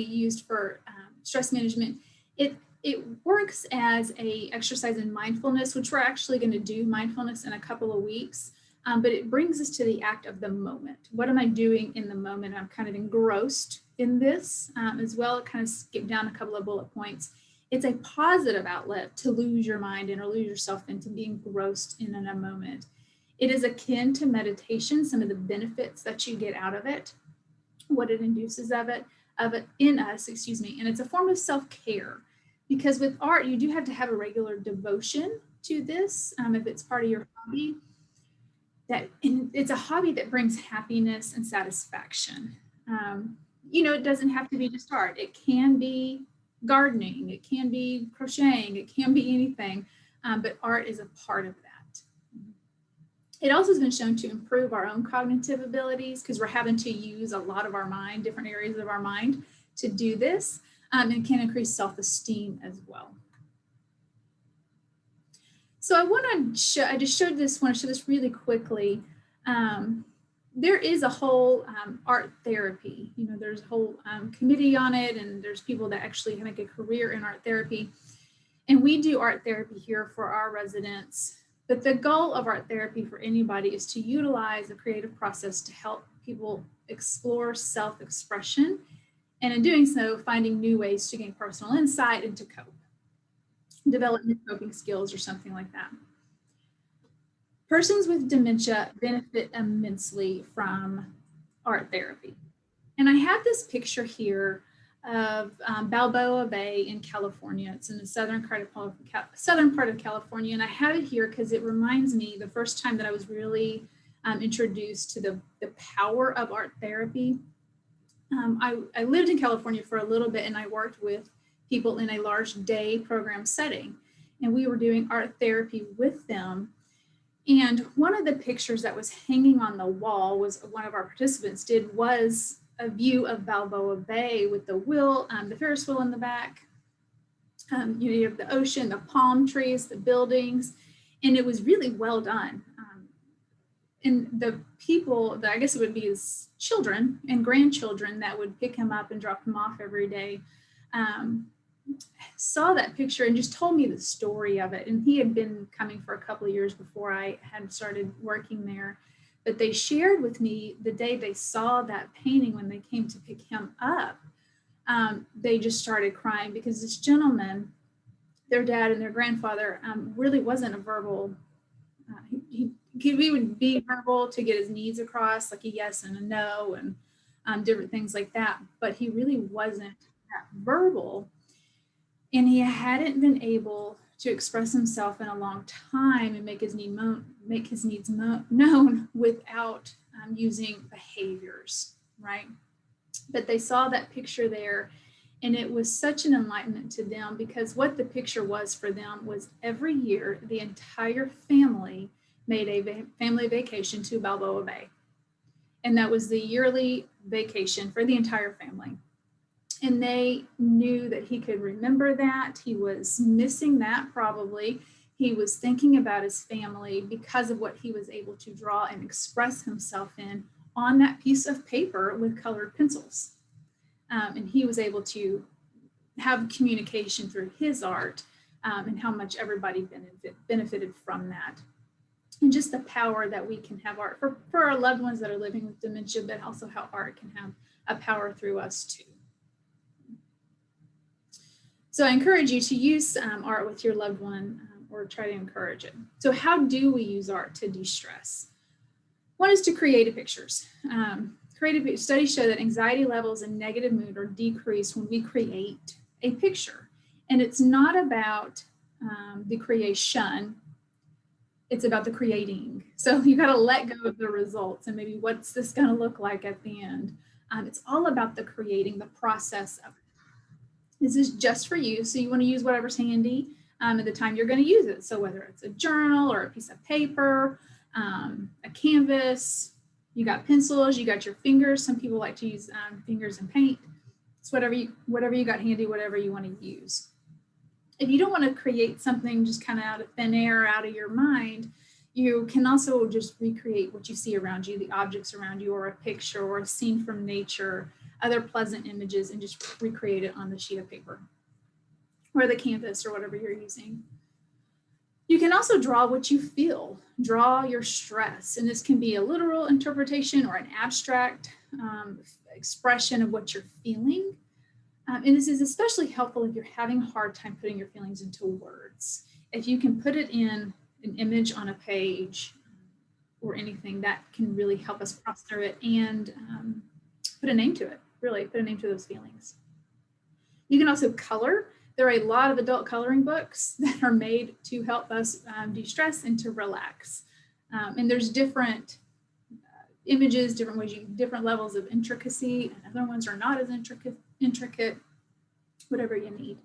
used for stress management. It works as a exercise in mindfulness, which we're actually going to do mindfulness in a couple of weeks. But it brings us to the act of the moment. What am I doing in the moment? I'm kind of engrossed in this as well. Kind of skip down a couple of bullet points. It's a positive outlet to lose your mind in or lose yourself into being engrossed in a moment. It is akin to meditation, some of the benefits that you get out of it, what it induces of it in us, and it's a form of self-care. Because with art, you do have to have a regular devotion to this if it's part of your hobby. And it's a hobby that brings happiness and satisfaction. It doesn't have to be just art. It can be gardening, it can be crocheting, it can be anything, but art is a part of that. It also has been shown to improve our own cognitive abilities because we're having to use a lot of our mind, different areas of our mind to do this, and can increase self-esteem as well. So I want to show, I just showed this, want to show this really quickly. There is a whole art therapy, there's a whole committee on it, and there's people that actually make a career in art therapy. And we do art therapy here for our residents. But the goal of art therapy for anybody is to utilize a creative process to help people explore self-expression. And in doing so, finding new ways to gain personal insight and to cope. Develop new coping skills or something like that. Persons with dementia benefit immensely from art therapy. And I have this picture here of Balboa Bay in California. It's in the southern part of California. And I have it here because it reminds me the first time that I was really introduced to the power of art therapy. I lived in California for a little bit, and I worked with people in a large day program setting, and we were doing art therapy with them. And one of the pictures that was hanging on the wall was one of our participants did was a view of Balboa Bay with the Ferris wheel in the back. You have the ocean, the palm trees, the buildings, and it was really well done. And the people that I guess it would be his children and grandchildren that would pick him up and drop him off every day saw that picture and just told me the story of it. And he had been coming for a couple of years before I had started working there. But they shared with me the day they saw that painting when they came to pick him up. They just started crying because this gentleman, their dad and their grandfather, really wasn't a verbal. He would be verbal to get his needs across, like a yes and a no and different things like that. But he really wasn't that verbal. And he hadn't been able to express himself in a long time and make his needs known without using behaviors, right? But they saw that picture there, and it was such an enlightenment to them because what the picture was for them was every year the entire family made a family vacation to Balboa Bay. And that was the yearly vacation for the entire family. And they knew that he could remember that. He was missing that probably. He was thinking about his family because of what he was able to draw and express himself in on that piece of paper with colored pencils. And he was able to have communication through his art and how much everybody benefited from that. And just the power that we can have art for our loved ones that are living with dementia, but also how art can have a power through us too. So I encourage you to use art with your loved one or try to encourage it. So how do we use art to de-stress? One is to create pictures. Studies show that anxiety levels and negative mood are decreased when we create a picture. And it's not about the creation, it's about the creating. So you gotta let go of the results and maybe what's this gonna look like at the end. It's all about the creating, the process of it. This is just for you, so you want to use whatever's handy at the time you're going to use it. So whether it's a journal or a piece of paper, a canvas, you got pencils, you got your fingers. Some people like to use fingers and paint. It's whatever you got handy, whatever you want to use. If you don't want to create something just kind of out of thin air, out of your mind, you can also just recreate what you see around you, the objects around you, or a picture or a scene from nature. other pleasant images and just recreate it on the sheet of paper or the canvas or whatever you're using. You can also draw what you feel, draw your stress. And this can be a literal interpretation or an abstract expression of what you're feeling. And this is especially helpful if you're having a hard time putting your feelings into words. If you can put it in an image on a page or anything, that can really help us cross through it and put a name to it, really put a name to those feelings. You can also color. There are a lot of adult coloring books that are made to help us de-stress and to relax. And there's different images, different ways, different levels of intricacy, and other ones are not as intricate, whatever you need.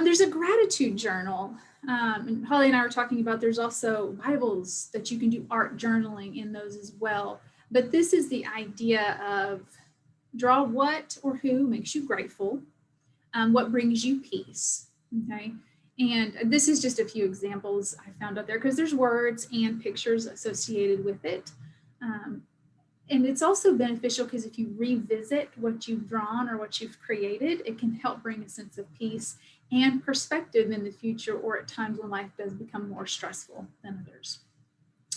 There's a gratitude journal. And Holly and I were talking about there's also Bibles that you can do art journaling in those as well. But this is the idea of draw what or who makes you grateful, what brings you peace, okay? And this is just a few examples I found out there because there's words and pictures associated with it. And it's also beneficial because if you revisit what you've drawn or what you've created, it can help bring a sense of peace and perspective in the future or at times when life does become more stressful than others.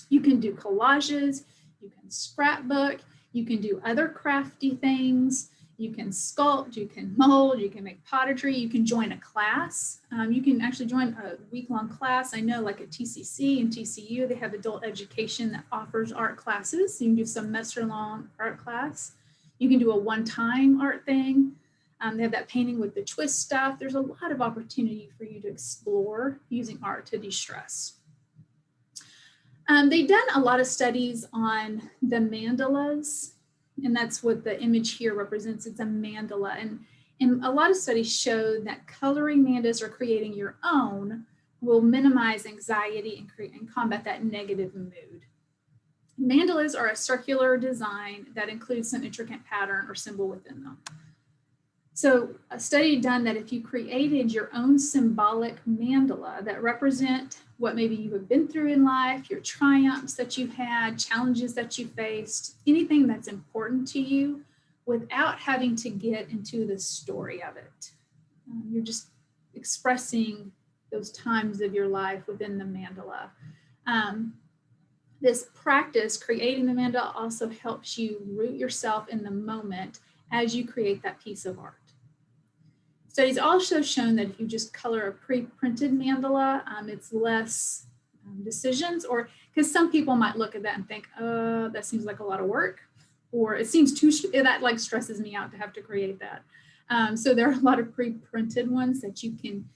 You can do collages, you can scrapbook, you can do other crafty things, you can sculpt, you can mold, you can make pottery, you can join a class. You can actually join a week-long class. I know like at TCC and TCU, they have adult education that offers art classes. You can do a semester-long art class. You can do a one-time art thing. They have that painting with the twist stuff. There's a lot of opportunity for you to explore using art to de-stress. They've done a lot of studies on the mandalas, and that's what the image here represents. It's a mandala. And a lot of studies show that coloring mandalas or creating your own will minimize anxiety and combat that negative mood. Mandalas are a circular design that includes some intricate pattern or symbol within them. So a study done that if you created your own symbolic mandala that represent what maybe you have been through in life, your triumphs that you've had, challenges that you faced, anything that's important to you without having to get into the story of it. You're just expressing those times of your life within the mandala. This practice, creating the mandala, also helps you root yourself in the moment as you create that piece of art. Studies also shown that if you just color a pre-printed mandala, it's less decisions, or because some people might look at that and think, that seems like a lot of work, or it seems that like stresses me out to have to create that. So there are a lot of pre-printed ones that you can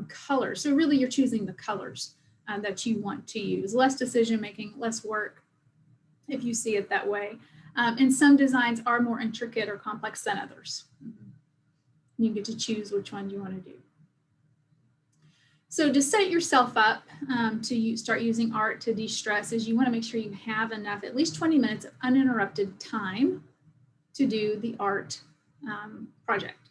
color. So really you're choosing the colors that you want to use. Less decision-making, less work, if you see it that way. And some designs are more intricate or complex than others. You get to choose which one you want to do. So to set yourself up to start using art to de-stress is you want to make sure you have enough, at least 20 minutes of uninterrupted time to do the art project.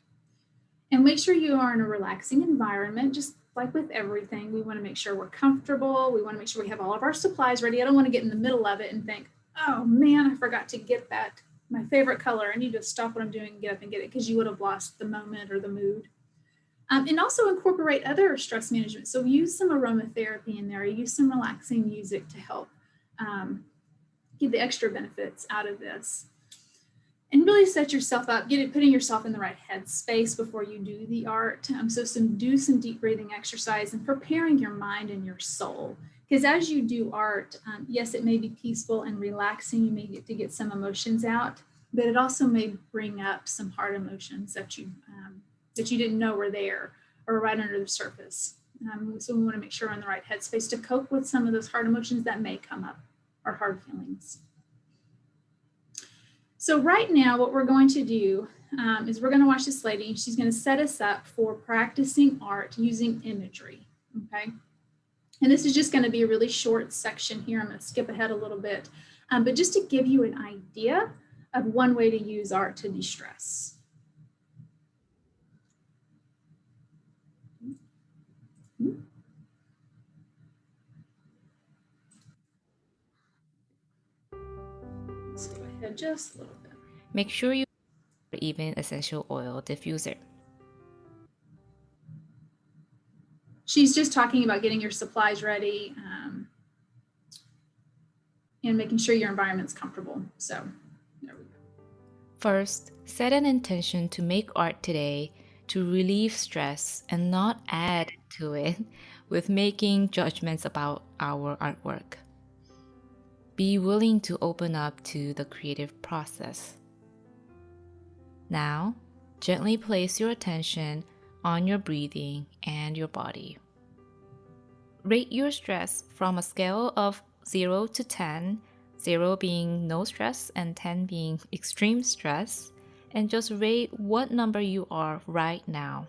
And make sure you are in a relaxing environment, just like with everything. We want to make sure we're comfortable. We want to make sure we have all of our supplies ready. I don't want to get in the middle of it and think, oh man, I forgot to get that, my favorite color. I need to stop what I'm doing and get up and get it, because you would have lost the moment or the mood. And also incorporate other stress management. So use some aromatherapy in there, use some relaxing music to help get the extra benefits out of this. And really set yourself up, putting yourself in the right headspace before you do the art. So do some deep breathing exercise and preparing your mind and your soul. Because as you do art, yes, it may be peaceful and relaxing. You may get to get some emotions out, but it also may bring up some hard emotions that you didn't know were there or right under the surface. So we want to make sure we're in the right headspace to cope with some of those hard emotions that may come up, or hard feelings. So right now, what we're going to do is we're going to watch this lady. She's going to set us up for practicing art using imagery, okay? And this is just going to be a really short section here. I'm going to skip ahead a little bit, but just to give you an idea of one way to use art to de-stress. Let's go ahead just a little bit. Make sure you or even essential oil diffuser. She's just talking about getting your supplies ready, and making sure your environment's comfortable. So there we go. First, set an intention to make art today to relieve stress and not add to it with making judgments about our artwork. Be willing to open up to the creative process. Now, gently place your attention on your breathing and your body. Rate your stress from a scale of 0 to 10, 0 being no stress and 10 being extreme stress, and just rate what number you are right now.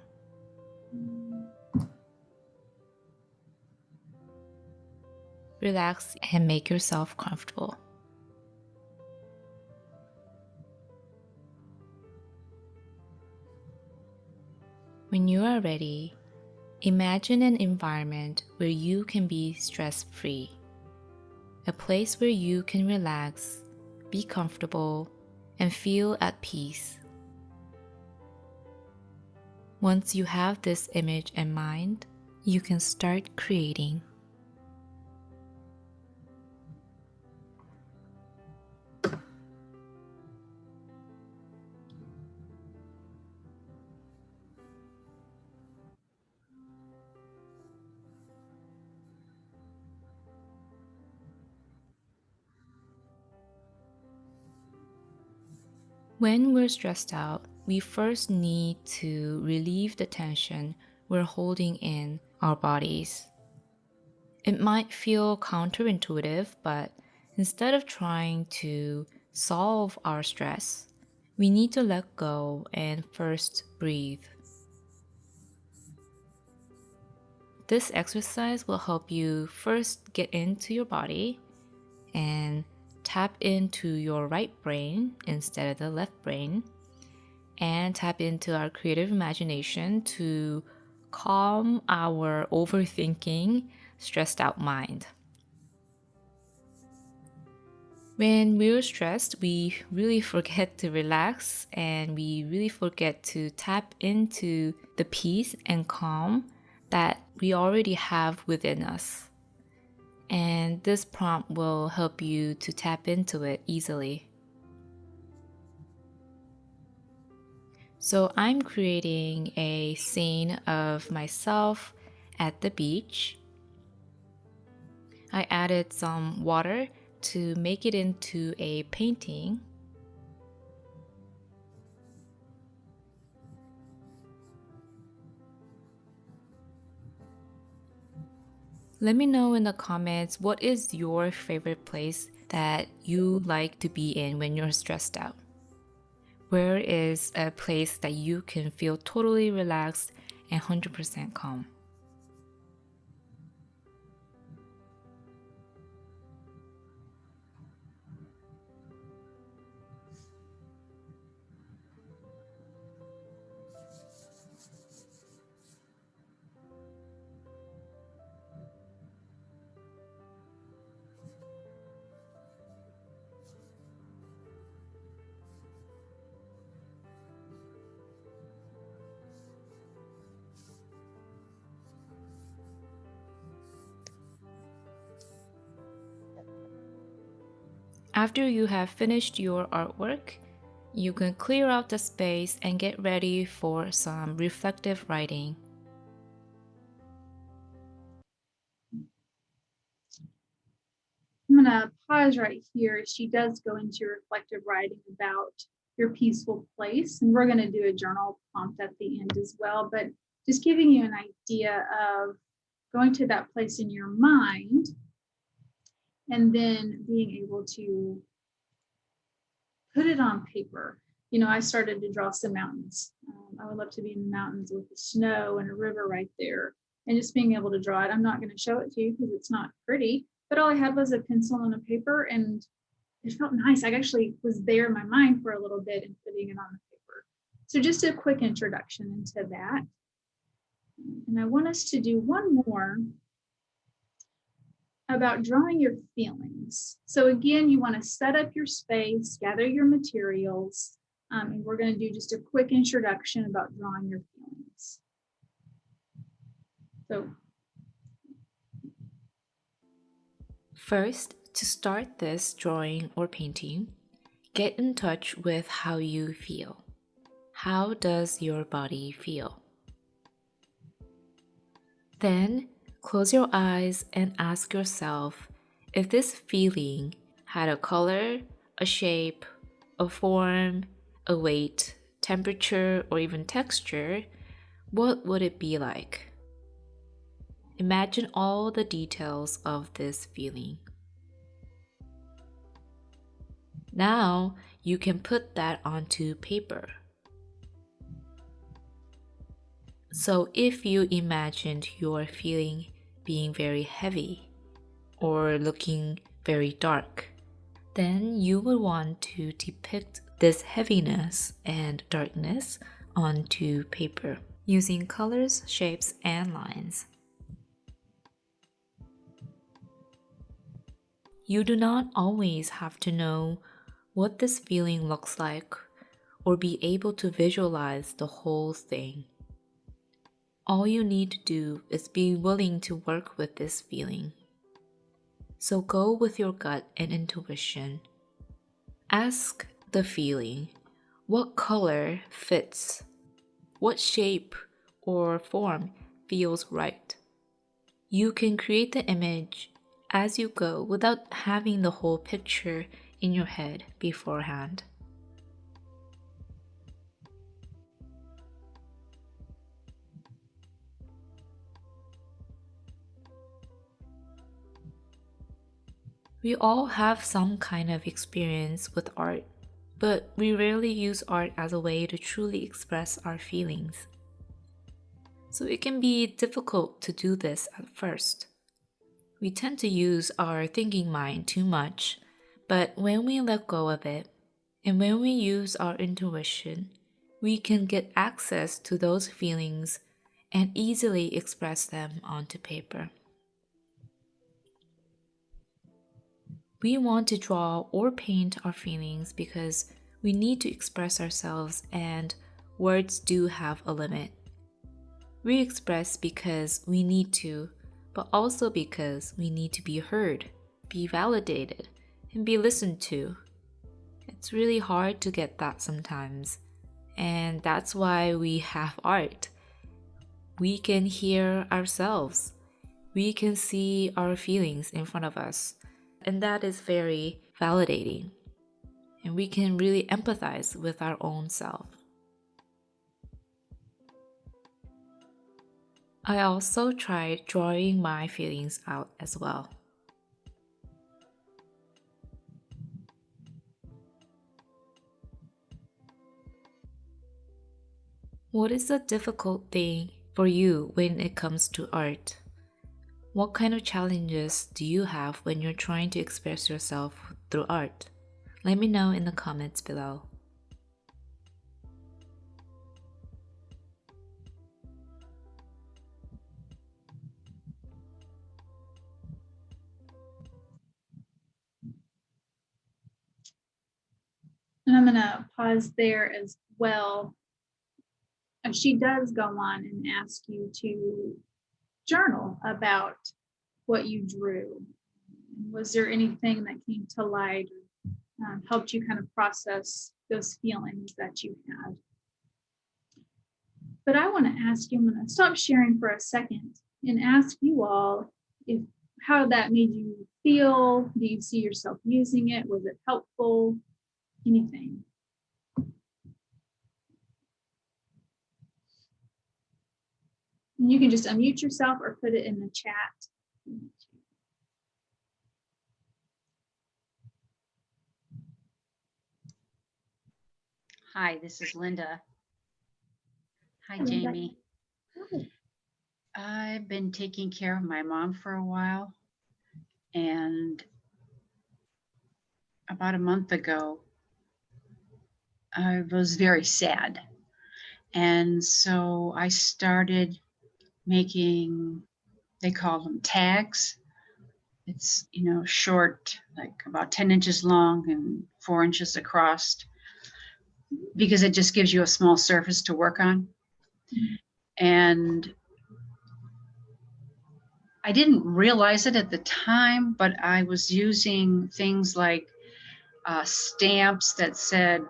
Relax and make yourself comfortable. When you are ready, imagine an environment where you can be stress-free, a place where you can relax, be comfortable, and feel at peace. Once you have this image in mind, you can start creating. When we're stressed out, we first need to relieve the tension we're holding in our bodies. It might feel counterintuitive, but instead of trying to solve our stress, we need to let go and first breathe. This exercise will help you first get into your body and tap into your right brain instead of the left brain, and tap into our creative imagination to calm our overthinking, stressed out mind. When we're stressed, we really forget to relax and we really forget to tap into the peace and calm that we already have within us. And this prompt will help you to tap into it easily. So I'm creating a scene of myself at the beach. I added some water to make it into a painting. Let me know in the comments what is your favorite place that you like to be in when you're stressed out. Where is a place that you can feel totally relaxed and 100% calm? After you have finished your artwork, you can clear out the space and get ready for some reflective writing. I'm going to pause right here. She does go into reflective writing about your peaceful place, and we're going to do a journal prompt at the end as well, but just giving you an idea of going to that place in your mind and then being able to put it on paper. I started to draw some mountains. I would love to be in the mountains with the snow and a river right there, and just being able to draw it. I'm not going to show it to you because it's not pretty, but all I had was a pencil and a paper, and it felt nice. I actually was there in my mind for a little bit and putting it on the paper. So just a quick introduction into that. And I want us to do one more about drawing your feelings. So again, you want to set up your space, gather your materials, And we're going to do just a quick introduction about drawing your feelings. So, First, to start this drawing or painting, get in touch with how you feel. How does your body feel? Then, close your eyes and ask yourself if this feeling had a color, a shape, a form, a weight, temperature, or even texture, what would it be like? Imagine all the details of this feeling. Now you can put that onto paper. So if you imagined your feeling being very heavy or looking very dark, then you would want to depict this heaviness and darkness onto paper using colors, shapes, and lines. You do not always have to know what this feeling looks like or be able to visualize the whole thing. All you need to do is be willing to work with this feeling. So go with your gut and intuition. Ask the feeling, what color fits? What shape or form feels right? You can create the image as you go without having the whole picture in your head beforehand. We all have some kind of experience with art, but we rarely use art as a way to truly express our feelings. So it can be difficult to do this at first. We tend to use our thinking mind too much, but when we let go of it, and when we use our intuition, we can get access to those feelings and easily express them onto paper. We want to draw or paint our feelings because we need to express ourselves, and words do have a limit. We express because we need to, but also because we need to be heard, be validated, and be listened to. It's really hard to get that sometimes, and that's why we have art. We can hear ourselves, we can see our feelings in front of us, and that is very validating. And we can really empathize with our own self. I also tried drawing my feelings out as well. What is the difficult thing for you when it comes to art? What kind of challenges do you have when you're trying to express yourself through art? Let me know in the comments below. and I'm going to pause there as well. She does go on and ask you to journal about what you drew. Was there anything that came to light or helped you kind of process those feelings that you had? But I want to ask you, I'm going to stop sharing for a second and ask you all if how that made you feel. Do you see yourself using it? Was it helpful? Anything? And you can just unmute yourself or put it in the chat. Hi, this is Linda. Hi, Hi, Linda. Jamie. Hi. I've been taking care of my mom for a while, and about a month ago, I was very sad. And so I started making, they call them tags. It's, short, like about 10 inches long and 4 inches across. because it just gives you a small surface to work on. And I didn't realize it at the time, but I was using things like stamps that said,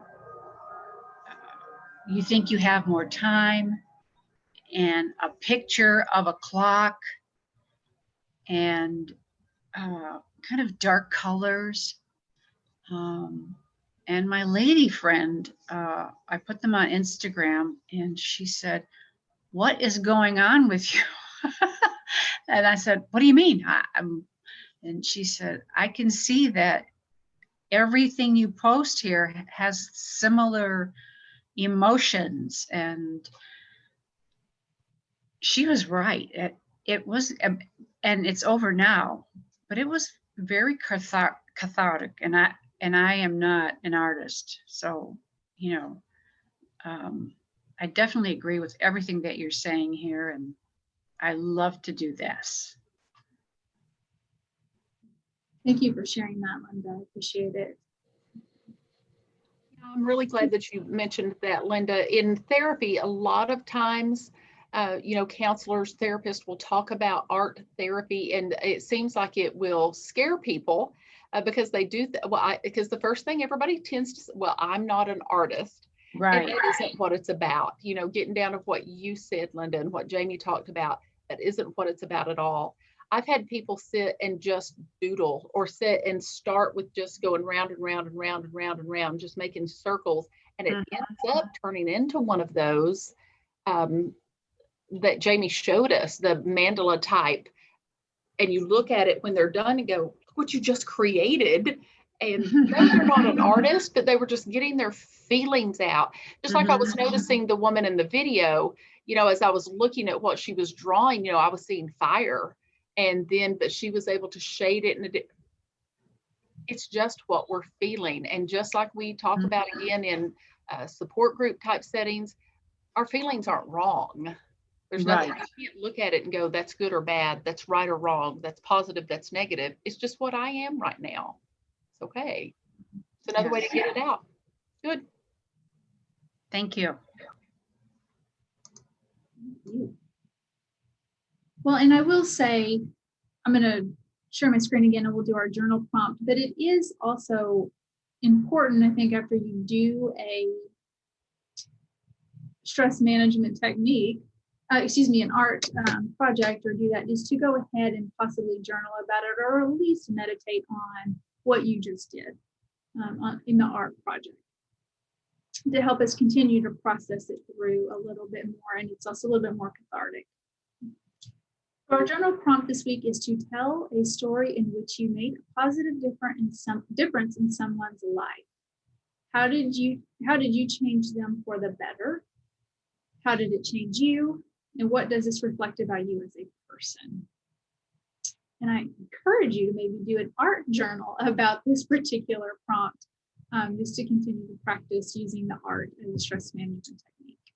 you think you have more time, and a picture of a clock, and kind of dark colors. And my lady friend, I put them on Instagram, and she said, "What is going on with you?" And I said, "What do you mean?" And she said, "I can see that everything you post here has similar emotions." And she was right. It was, and it's over now, but it was very cathartic. And I am not an artist, so you know, I definitely agree with everything that you're saying here, and I love to do this. Thank you for sharing that, Linda. I appreciate it. I'm really glad that you mentioned that, Linda. In therapy, a lot of times, counselors, therapists will talk about art therapy, and it seems like it will scare people because they do. Because the first thing everybody tends to say, well, I'm not an artist. Right. And that isn't what it's about. Getting down to what you said, Linda, and what Jamie talked about, that isn't what it's about at all. I've had people sit and just doodle, or sit and start with just going round and round and round and round and round, just making circles. And it ends up turning into one of those that Jamie showed us, the mandala type. And you look at it when they're done and go, look what you just created. And they're not an artist, but they were just getting their feelings out. Just like I was noticing the woman in the video, as I was looking at what she was drawing, I was seeing fire. But she was able to shade it. And it's just what we're feeling. And just like we talk about again in support group type settings, our feelings aren't wrong. There's nothing, you can't look at it and go, that's good or bad, that's right or wrong, that's positive, that's negative. It's just what I am right now. It's okay. It's another way to get it out. Good. Thank you. Well, and I will say, I'm going to share my screen again and we'll do our journal prompt, but it is also important, I think, after you do a stress management technique, an art project, or do that, is to go ahead and possibly journal about it, or at least meditate on what you just did in the art project, to help us continue to process it through a little bit more, and it's also a little bit more cathartic. Our journal prompt this week is to tell a story in which you made a positive difference in someone's life. How did you change them for the better? How did it change you? And what does this reflect about you as a person? And I encourage you to maybe do an art journal about this particular prompt, just to continue to practice using the art as a stress management technique.